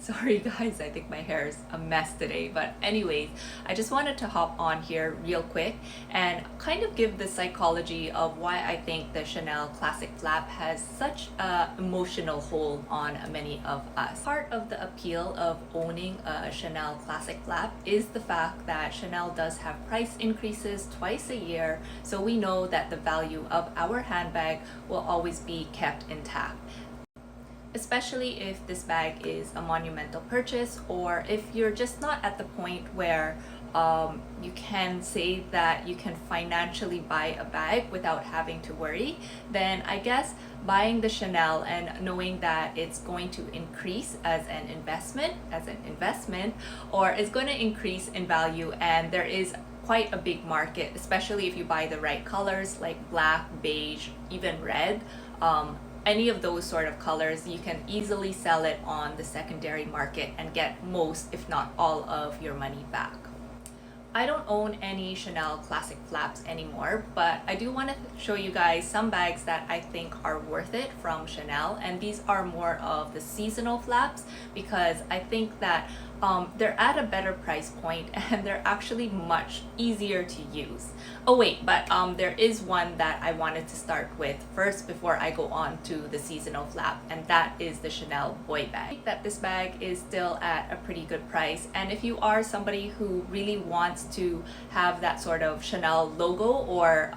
Sorry guys, I think my hair is a mess today. But anyways, I just wanted to hop on here real quick and kind of give the psychology of why I think the Chanel Classic Flap has such an emotional hold on many of us. Part of the appeal of owning a Chanel Classic Flap is the fact that Chanel does have price increases twice a year, so we know that the value of our handbag will always be kept intact. Especially if this bag is a monumental purchase, or if you're just not at the point where you can say that you can financially buy a bag without having to worry, then I guess buying the Chanel and knowing that it's going to increase as an investment, or it's going to increase in value, and there is quite a big market, especially if you buy the right colors like black, beige, even red. Any of those sort of colors, you can easily sell it on the secondary market and get most, if not all, of your money back. I don't own any Chanel Classic Flaps anymore, but I do want to show you guys some bags that I think are worth it from Chanel, and these are more of the seasonal flaps because I think that they're at a better price point and they're actually much easier to use. Oh wait, but there is one that I wanted to start with first before I go on to the seasonal flap, and that is the Chanel Boy Bag. I think that this bag is still at a pretty good price, and if you are somebody who really wants to have that sort of Chanel logo, or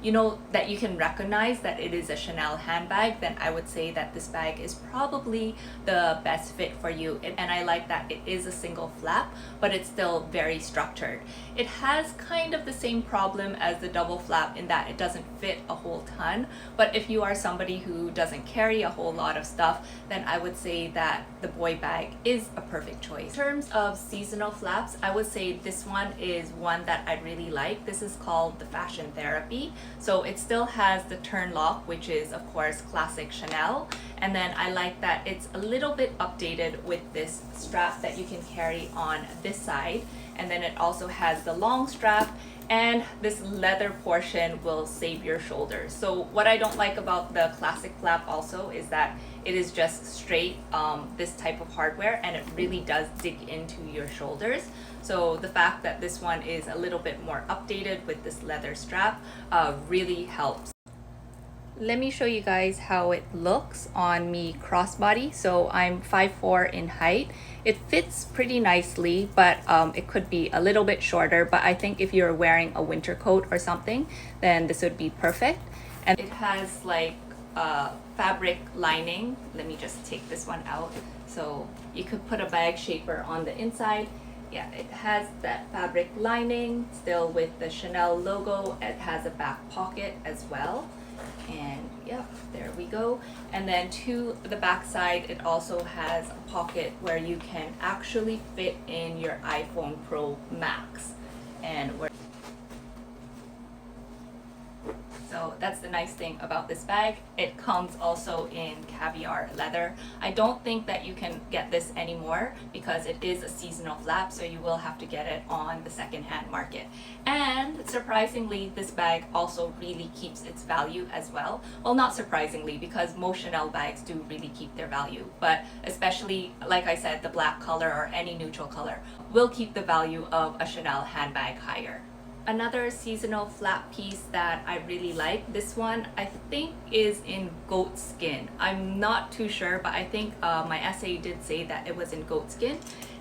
you know, that you can recognize that it is a Chanel handbag, then I would say that this bag is probably the best fit for you. And I like that it is a single flap, but it's still very structured. It has kind of the same problem as the double flap in that it doesn't fit a whole ton, but if you are somebody who doesn't carry a whole lot of stuff, then I would say that the Boy Bag is a perfect choice. In terms of seasonal flaps, I would say this one is one that I really like. This is called the Fashion Therapy. So it still has the turn lock, which is of course classic Chanel, and then I like that it's a little bit updated with this strap that you can carry on this side, and then it also has the long strap, and this leather portion will save your shoulders. So what I don't like about the classic flap also is that it is just straight this type of hardware, and it really does dig into your shoulders. So the fact that this one is a little bit more updated with this leather strap really helps. Let me show you guys how it looks on me crossbody. So I'm 5'4" in height. It fits pretty nicely, but it could be a little bit shorter, but I think if you're wearing a winter coat or something, then this would be perfect. And it has like fabric lining. Let me just take this one out. So you could put a bag shaper on the inside. Yeah, it has that fabric lining still with the Chanel logo. It has a back pocket as well. And yeah, there we go. And then to the back side, it also has a pocket where you can actually fit in your iPhone Pro Max. And so that's the nice thing about this bag. It comes also in caviar leather. I don't think that you can get this anymore because it is a seasonal flap, so you will have to get it on the secondhand market. And surprisingly, this bag also really keeps its value as well. Well, not surprisingly, because most Chanel bags do really keep their value, but especially, like I said, the black color or any neutral color will keep the value of a Chanel handbag higher. Another seasonal flap piece that I really like, this one I think is in Goatskin. I'm not too sure, but I think my essay did say that it was in Goatskin,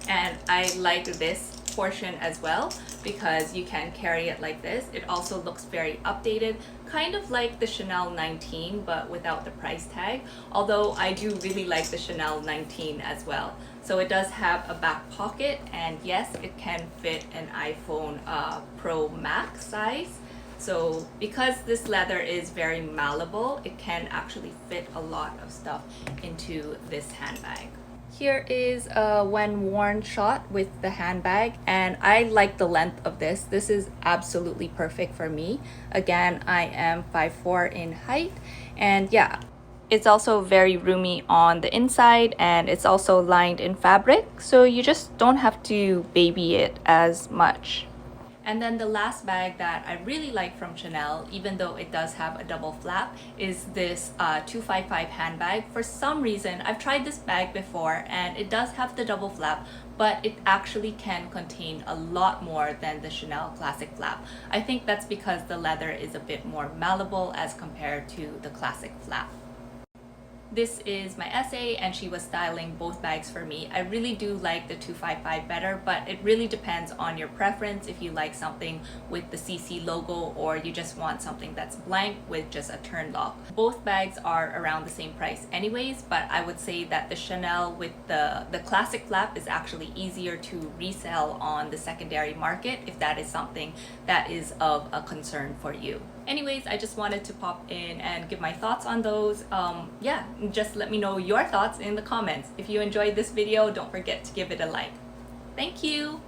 and I like this portion as well because you can carry it like this. It also looks very updated, kind of like the Chanel 19 but without the price tag, although I do really like the Chanel 19 as well. So it does have a back pocket, and yes, it can fit an iPhone Pro Max size. So because this leather is very malleable, it can actually fit a lot of stuff into this handbag. Here is a when worn shot with the handbag, and I like the length of this. This is absolutely perfect for me. Again, I am 5'4" in height, and yeah, it's also very roomy on the inside, and it's also lined in fabric, so you just don't have to baby it as much. And then the last bag that I really like from Chanel, even though it does have a double flap, is this 255 handbag. For some reason, I've tried this bag before and it does have the double flap, but it actually can contain a lot more than the Chanel classic flap. I think that's because the leather is a bit more malleable as compared to the classic flap. This is my essay, and she was styling both bags for me. I really do like the 255 better, but it really depends on your preference, if you like something with the CC logo or you just want something that's blank with just a turn lock. Both bags are around the same price anyways, but I would say that the Chanel with the classic flap is actually easier to resell on the secondary market if that is something that is of a concern for you. Anyways, I just wanted to pop in and give my thoughts on those. Yeah, just let me know your thoughts in the comments. If you enjoyed this video, don't forget to give it a like. Thank you!